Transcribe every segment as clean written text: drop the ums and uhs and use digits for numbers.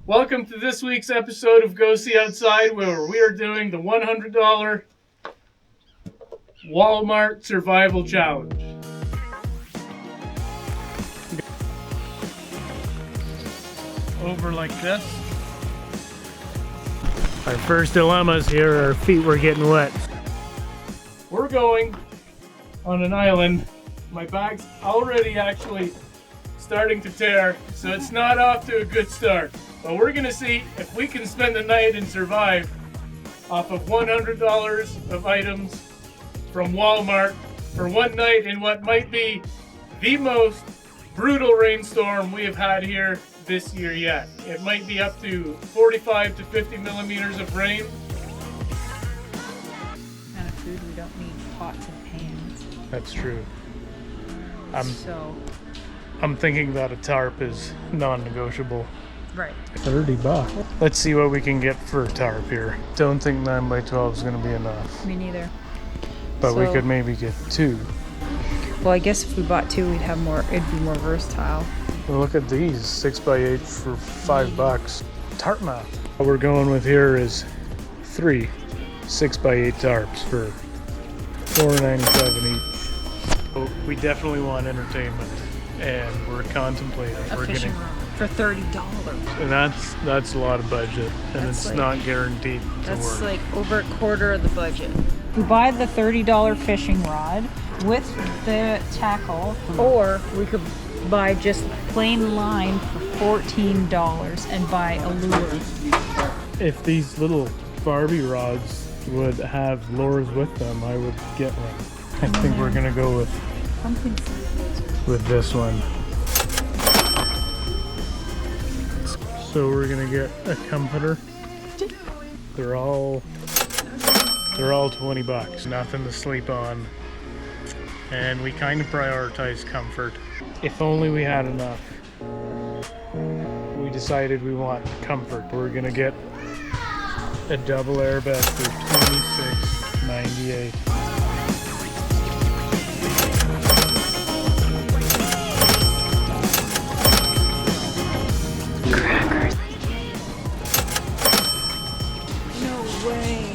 Welcome to this week's episode of Go See Outside, where we are doing the $100 Walmart Survival Challenge. Over like this. Our first dilemmas here, our feet were getting wet. We're going on an island. My bag's already actually starting to tear, so it's not off to a good start. But we're gonna see if we can spend the night and survive off of $100 of items from Walmart for one night in what might be the most brutal rainstorm we have had here this year yet. It might be up to 45 to 50 millimeters of rain. Kind of food we don't need pots and pans. That's true. I'm thinking that a tarp is non-negotiable. Right. $30. Let's see what we can get for a tarp here. Don't think 9x12 is going to be enough. Me neither. But we could maybe get 2. Well, I guess if we bought 2, we'd have more. It'd be more versatile. Well, look at these 6x8 for $5. Tarp math. What we're going with here is 3 6x8 tarps for $4.97 each. So we definitely want entertainment, and we're contemplating. We're fishing room for $30. And that's a lot of budget, and it's like, not guaranteed to work. That's like over a quarter of the budget. We buy the $30 fishing rod with the tackle, or we could buy just plain line for $14 and buy a lure. If these little Barbie rods would have lures with them, I would get one. I think we're gonna go with this one. So we're gonna get a comforter. They're all $20. Nothing to sleep on. And we kind of prioritize comfort. If only we had enough. We decided we want comfort. We're gonna get a double air vest for $26.98. Crackers. No way.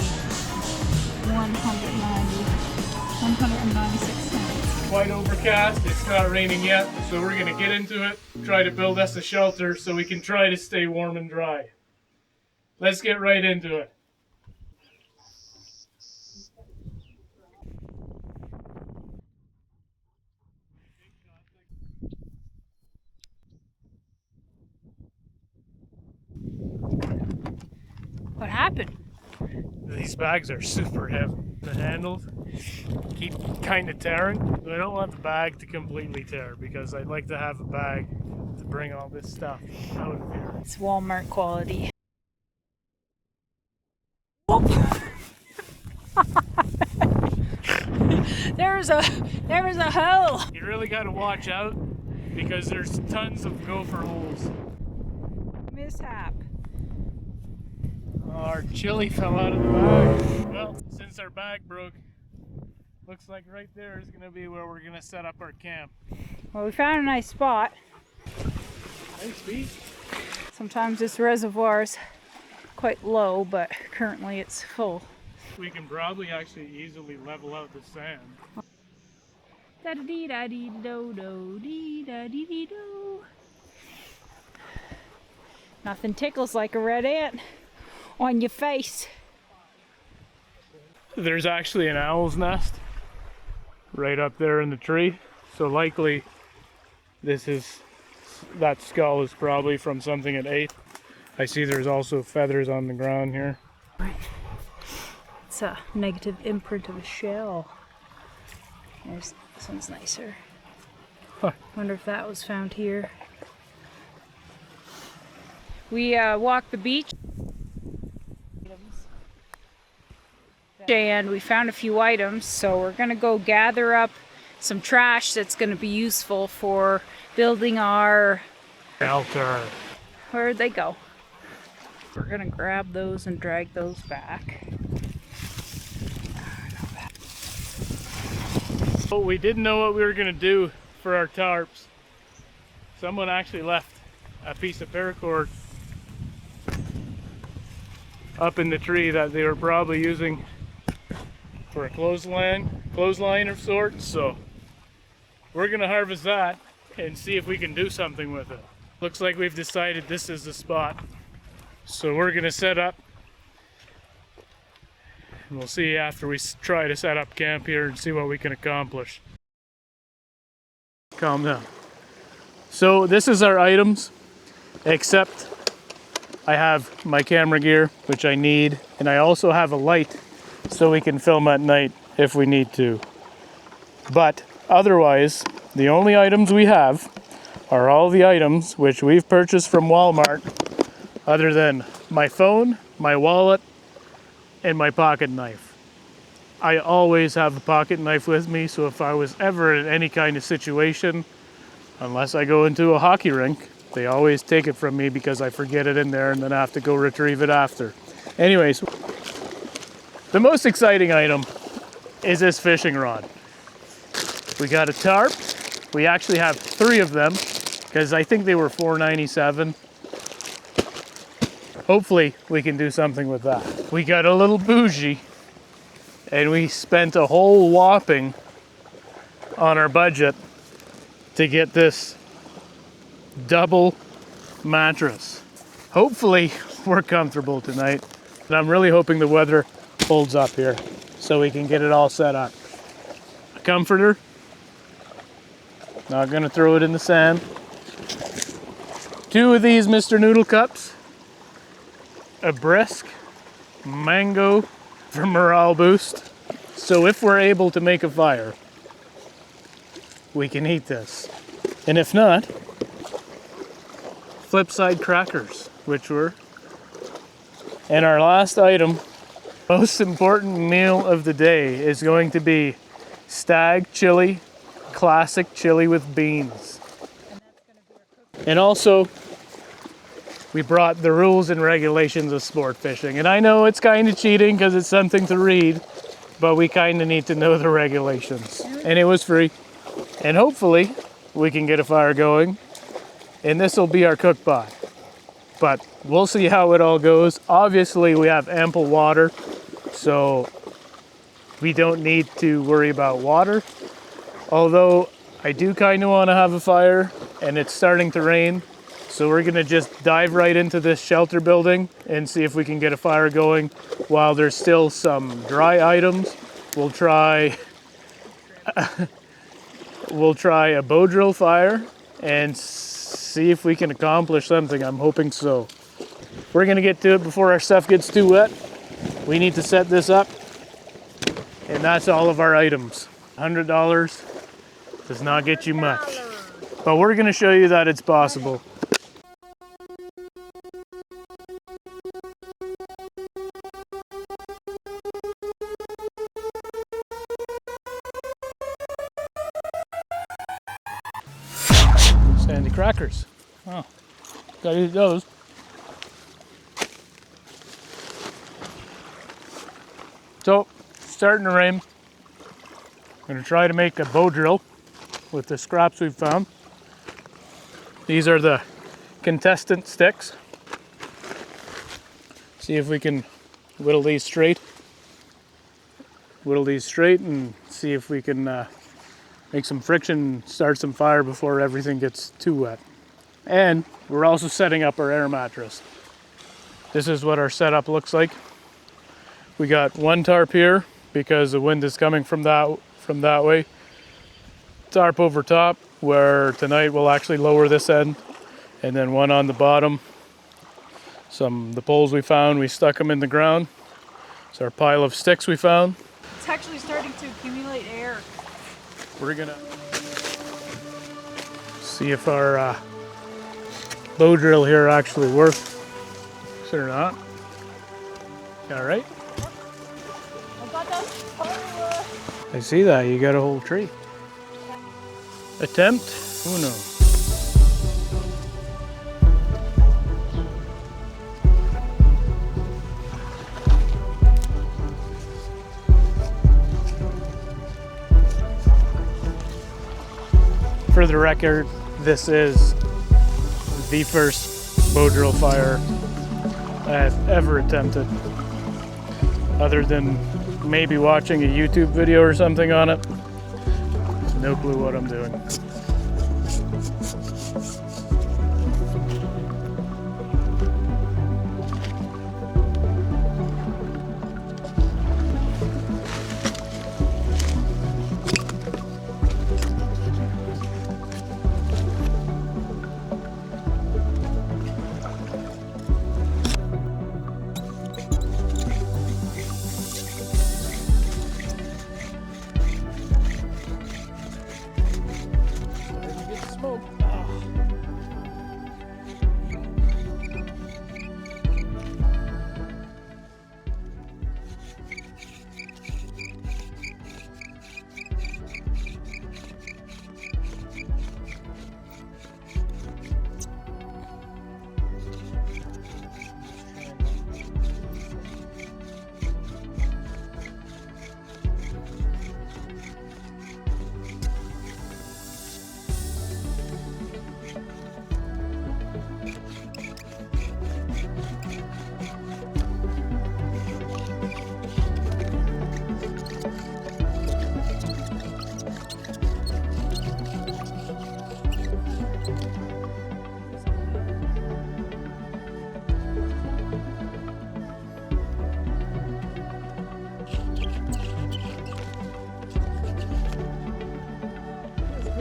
196 cents. Quite overcast. It's not raining yet, so we're gonna get into it, try to build us a shelter so we can try to stay warm and dry. Let's get right into it. What happened? These bags are super heavy. The handles keep kind of tearing, but I don't want the bag to completely tear because I'd like to have a bag to bring all this stuff out of here. It's Walmart quality. There was a hole. You really got to watch out because there's tons of gopher holes. Mishap. Our chili fell out of the bag. Well, since our bag broke, looks like right there is going to be where we're going to set up our camp. Well, we found a nice spot. Nice beach. Sometimes this reservoir's quite low, but currently it's full. We can probably actually easily level out the sand. Da-da-dee-da-dee-do-do-dee-da-dee-dee-do. Nothing tickles like a red ant on your face. There's actually an owl's nest right up there in the tree, so likely that skull is probably from something it ate. I see there's also feathers on the ground here. Right. It's a negative imprint of a shell. This one's nicer. Huh. Wonder if that was found here. We walked the beach and we found a few items, so we're gonna go gather up some trash that's gonna be useful for building our shelter. Where'd they go? We're gonna grab those and drag those back. But we didn't know what we were gonna do for our tarps. Someone actually left a piece of paracord up in the tree that they were probably using for a clothesline of sorts. So we're gonna harvest that and see if we can do something with it. Looks like we've decided this is the spot. So we're gonna set up, and we'll see after we try to set up camp here and see what we can accomplish. Calm down. So this is our items, except I have my camera gear, which I need, and I also have a light so we can film at night if we need to. But otherwise, the only items we have are all the items which we've purchased from Walmart, other than my phone, my wallet, and my pocket knife. I always have a pocket knife with me, so if I was ever in any kind of situation, unless I go into a hockey rink, they always take it from me because I forget it in there and then I have to go retrieve it after. Anyways, the most exciting item is this fishing rod. We got a tarp. We actually have 3 of them because I think they were $4.97. Hopefully we can do something with that. We got a little bougie and we spent a whole whopping on our budget to get this double mattress. Hopefully we're comfortable tonight, and I'm really hoping the weather holds up here so we can get it all set up. A comforter, not gonna throw it in the sand. 2 of these Mr. Noodle cups, a brisk mango for morale boost. So if we're able to make a fire, we can eat this. And if not, flip side crackers, which were. And our last item, most important meal of the day, is going to be stag chili, classic chili with beans. And also, we brought the rules and regulations of sport fishing. And I know it's kind of cheating because it's something to read, but we kind of need to know the regulations. And it was free. And hopefully we can get a fire going. And this will be our cook pot. But we'll see how it all goes. Obviously we have ample water, so we don't need to worry about water. Although I do kind of want to have a fire, and it's starting to rain. So we're gonna just dive right into this shelter building and see if we can get a fire going while there's still some dry items. We'll try a bow drill fire and see if we can accomplish something. I'm hoping so. We're gonna get to it before our stuff gets too wet. We need to set this up, and that's all of our items. $100 does not get you much, but we're gonna show you that it's possible. Sandy crackers. Oh, gotta eat those. So, it's starting to rain. I'm gonna try to make a bow drill with the scraps we've found. These are the contestant sticks. See if we can whittle these straight. Whittle these straight and see if we can make some friction, start some fire before everything gets too wet. And we're also setting up our air mattress. This is what our setup looks like. We got one tarp here because the wind is coming from that way. Tarp over top, where tonight we'll actually lower this end, and then one on the bottom. The poles we found, we stuck them in the ground. It's our pile of sticks we found. It's actually starting to accumulate air. We're gonna see if our bow drill here actually works or not. All right. I see that, you got a whole tree. Attempt uno. For the record, this is the first bow drill fire I've ever attempted. other than maybe watching a YouTube video or something on it. No clue what I'm doing.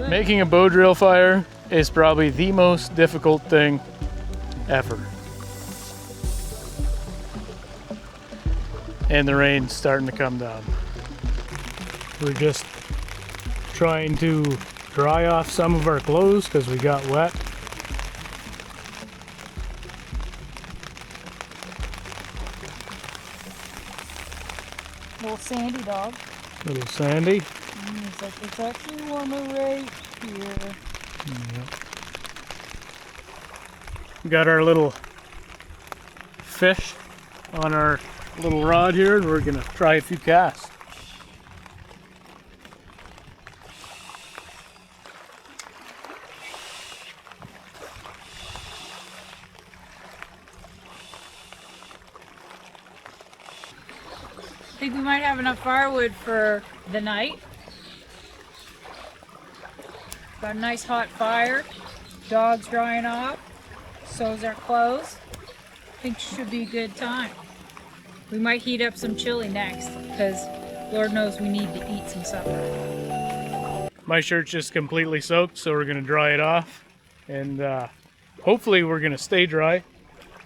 Making a bow drill fire is probably the most difficult thing ever. And the rain's starting to come down. We're just trying to dry off some of our clothes because we got wet. Little Sandy dog. Little Sandy. He's like, it's actually warmer right here. Yep. We got our little fish on our little rod here, and we're gonna try a few casts. I think we might have enough firewood for the night. Got a nice hot fire. Dog's drying off. So's our clothes. I think it should be a good time. We might heat up some chili next because Lord knows we need to eat some supper. My shirt's just completely soaked, so we're gonna dry it off. And hopefully we're gonna stay dry.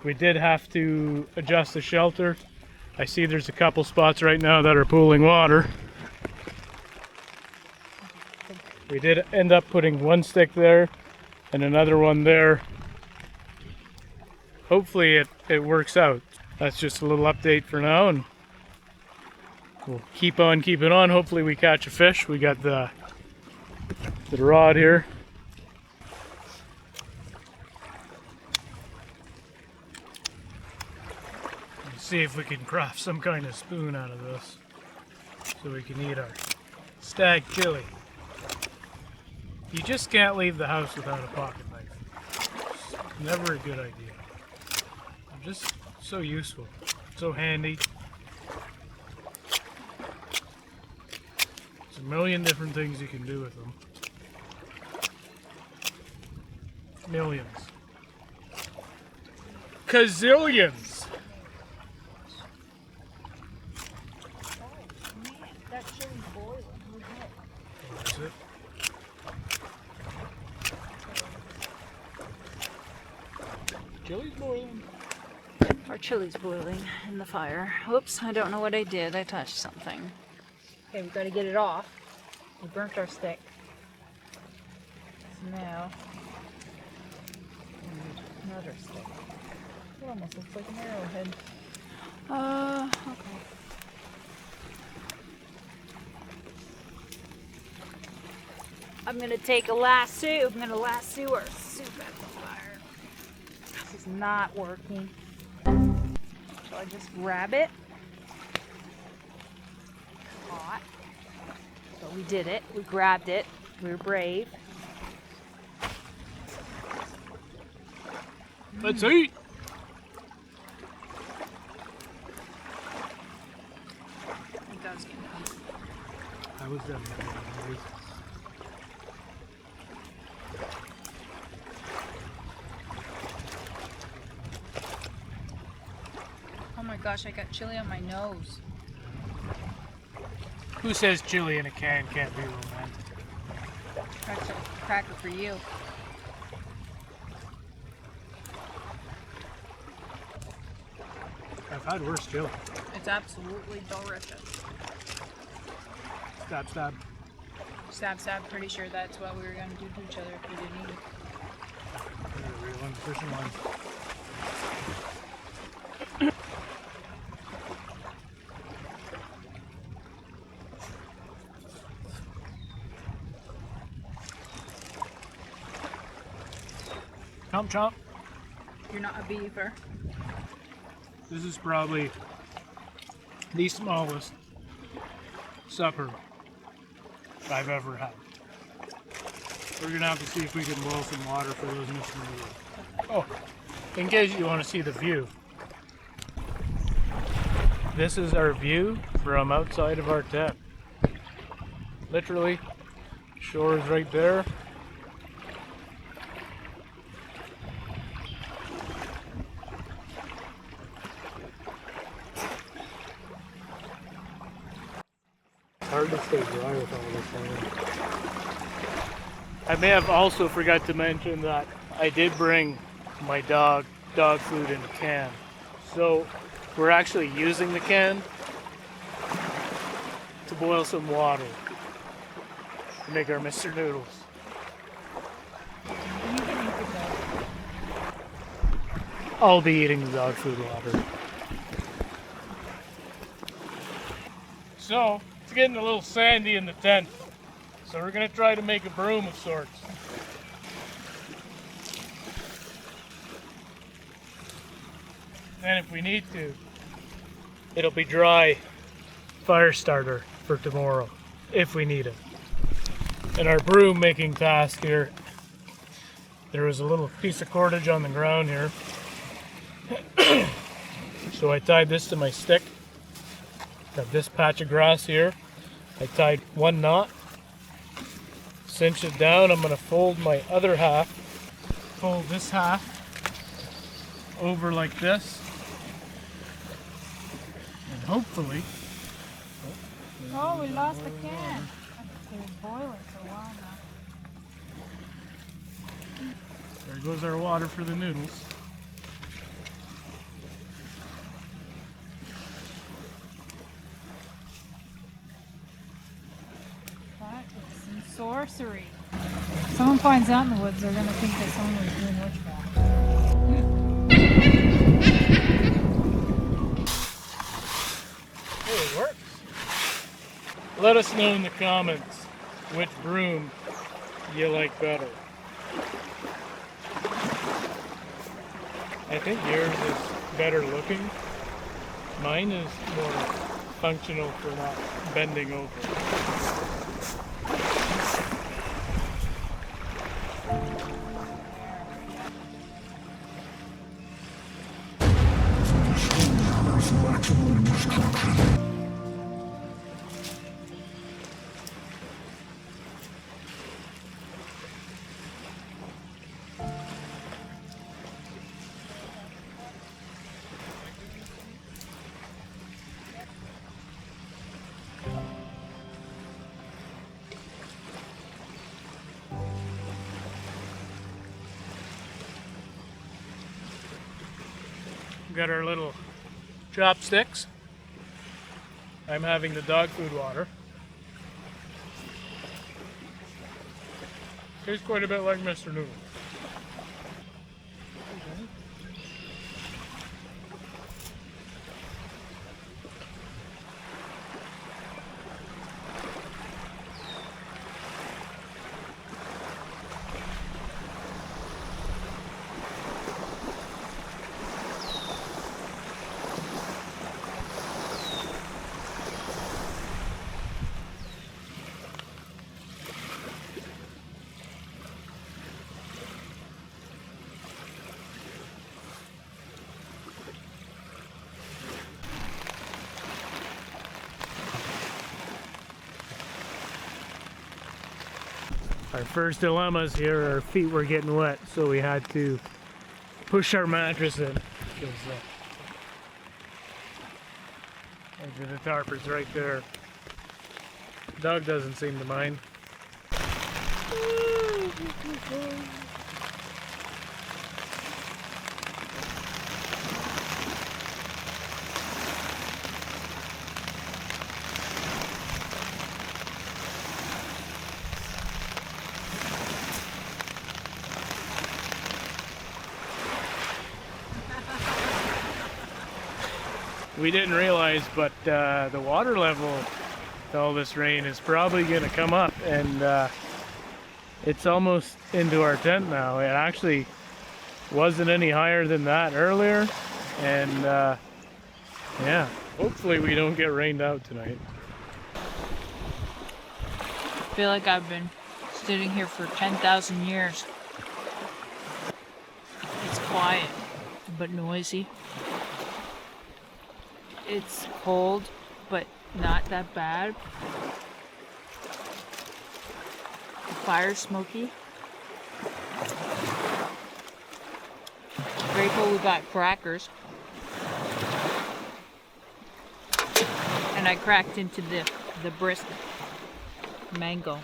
We did have to adjust the shelter. I see there's a couple spots right now that are pooling water. We did end up putting one stick there and another one there. Hopefully it works out. That's just a little update for now, and we'll keep on keeping on. Hopefully we catch a fish. We got the rod here. See if we can craft some kind of spoon out of this so we can eat our stag chili. You just can't leave the house without a pocket knife. It's never a good idea. They're just so useful, so handy. There's a million different things you can do with them. Millions. Gazillions! That chili's boiling. What is it? Chili's boiling. Our chili's boiling in the fire. Whoops, I don't know what I did. I touched something. Okay, we've got to get it off. We burnt our stick. So now, we need another stick. It almost looks like an arrowhead. Okay. I'm gonna take a lasso. I'm gonna lasso our soup at the fire. This is not working. So I just grab it. Hot. But we did it. We grabbed it. We were brave. Let's eat! close them. Oh my gosh, I got chili on my nose. Who says chili in a can can't be romantic? That's a cracker for you. I've had worse chili. It's absolutely delicious. Stab, stab. Stab, stab. Pretty sure that's what we were going to do to each other if we didn't eat. Real one, fishing line. Chomp chomp. You're not a beaver. This is probably the smallest supper I've ever had. We're gonna have to see if we can boil some water for those missing noodles. Oh, in case you want to see the view. This is our view from outside of our tent. Literally, shore is right there. Hard to stay dry with all this thing. I may have also forgot to mention that I did bring my dog food in a can. So we're actually using the can to boil some water to make our Mr. Noodles. I'll be eating the dog food water. So it's getting a little sandy in the tent. So we're going to try to make a broom of sorts. And if we need to, it'll be dry fire starter for tomorrow, if we need it. In our broom making task here, there was a little piece of cordage on the ground here. So I tied this to my stick. Got this patch of grass here. I tied one knot, cinch it down. I'm going to fold my other half, fold this half over like this, and hopefully... Oh, we lost the can. It was boiling for a while now. There goes our water for the noodles. That is some sorcery. If someone finds out in the woods, they're going to think that someone was doing witchcraft. Oh, it works. Let us know in the comments which broom you like better. I think yours is better looking. Mine is more functional for not bending over. Got our little chopsticks. I'm having the dog food water. Tastes quite a bit like Mr. Noodle. Our first dilemmas here, our feet were getting wet, so we had to push our mattress in. The tarp is right there. Doug doesn't seem to mind. We didn't realize, but the water level with all this rain is probably going to come up, and it's almost into our tent now. It actually wasn't any higher than that earlier, and yeah, hopefully we don't get rained out tonight. I feel like I've been sitting here for 10,000 years. It's quiet, but noisy. It's cold, but not that bad. The fire's smoky. Grateful we got crackers. And I cracked into the brisk mango.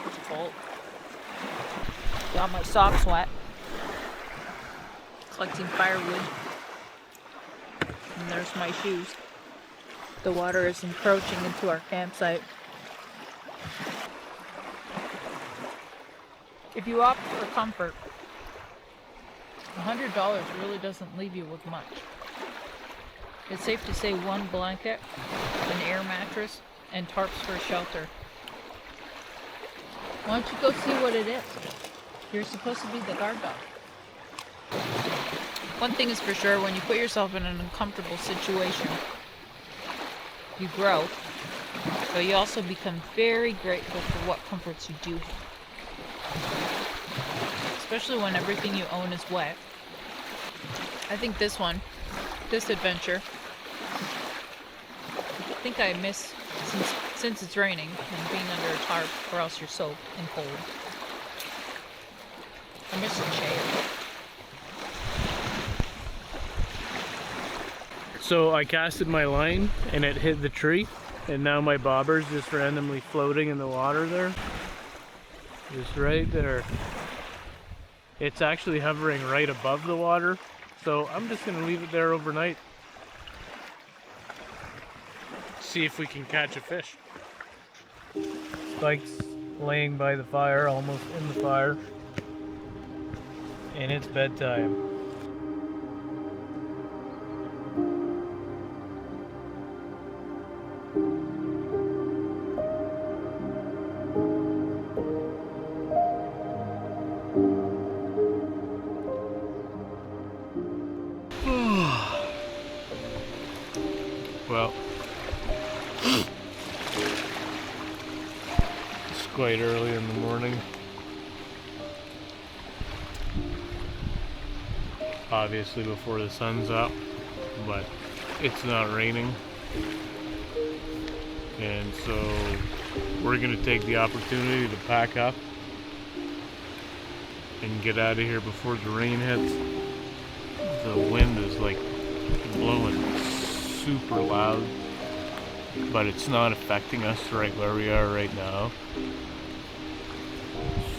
It's cold. Got my socks wet. Collecting firewood. And there's my shoes. The water is encroaching into our campsite. If you opt for comfort, $100 really doesn't leave you with much. It's safe to say one blanket, an air mattress, and tarps for shelter. Why don't you go see what it is? You're supposed to be the guard dog. One thing is for sure, when you put yourself in an uncomfortable situation, you grow, but you also become very grateful for what comforts you do have. Especially when everything you own is wet. I think this adventure, I think I miss, since it's raining and being under a tarp, or else you're soaked and cold. I miss the shade. So I casted my line and it hit the tree, and now my bobber's just randomly floating in the water there. Just right there. It's actually hovering right above the water, so I'm just gonna leave it there overnight. See if we can catch a fish. Spike's laying by the fire, almost in the fire, and it's bedtime. Well, it's quite early in the morning. Obviously before the sun's up, but it's not raining. And so we're gonna take the opportunity to pack up and get out of here before the rain hits. The wind is like blowing super loud, but it's not affecting us right where we are right now.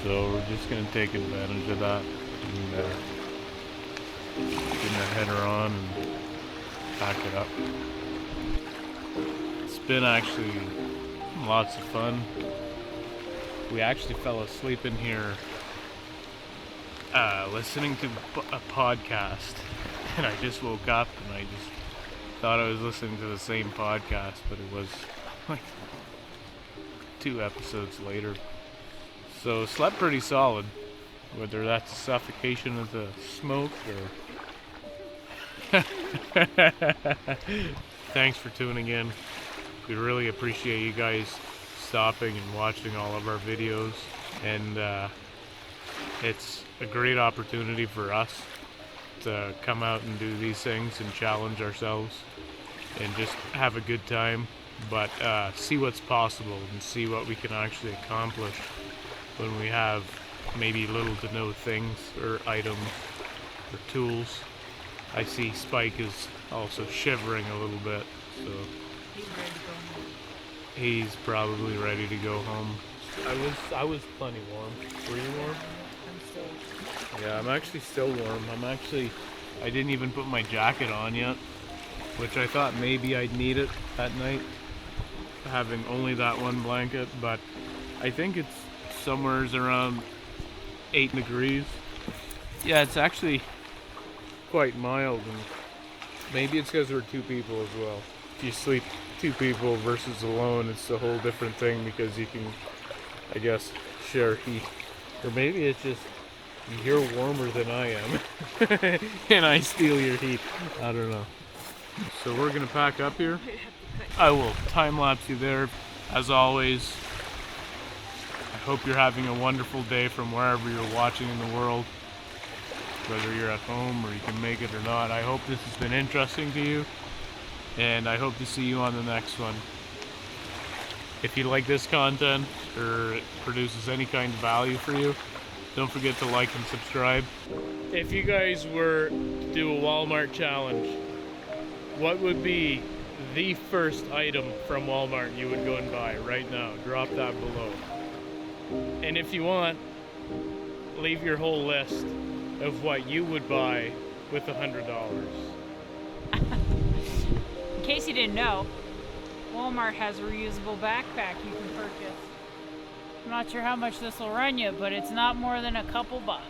So we're just gonna take advantage of that and getting our header on and pack it up. It's been actually lots of fun. We actually fell asleep in here listening to a podcast, and I just woke up and I just thought I was listening to the same podcast, but it was like 2 episodes later. So slept pretty solid, whether that's a suffocation of the smoke or thanks for tuning in. We really appreciate you guys stopping and watching all of our videos, and it's a great opportunity for us to come out and do these things and challenge ourselves and just have a good time but see what's possible and see what we can actually accomplish when we have maybe little to no things or items or tools. I see Spike is also shivering a little bit, so he's probably ready to go home. I was plenty warm. Were you warm? I'm still. Yeah, I'm actually still warm. I didn't even put my jacket on yet, which I thought maybe I'd need it at night, having only that one blanket, but I think it's somewhere around 8 degrees. Yeah, it's actually quite mild, and maybe it's because we're 2 people as well. If you sleep 2 people versus alone, it's a whole different thing because you can, I guess, share heat. Or maybe it's just you're warmer than I am and I steal your heat. I don't know. So we're gonna pack up here. I will time lapse you there as always. I hope you're having a wonderful day from wherever you're watching in the world, whether you're at home or you can make it or not. I hope this has been interesting to you, and I hope to see you on the next one. If you like this content or it produces any kind of value for you, don't forget to like and subscribe. If you guys were to do a Walmart challenge, what would be the first item from Walmart you would go and buy right now? Drop that below. And if you want, leave your whole list of what you would buy with $100. In case you didn't know, Walmart has a reusable backpack you can purchase. I'm not sure how much this will run you, but it's not more than a couple bucks.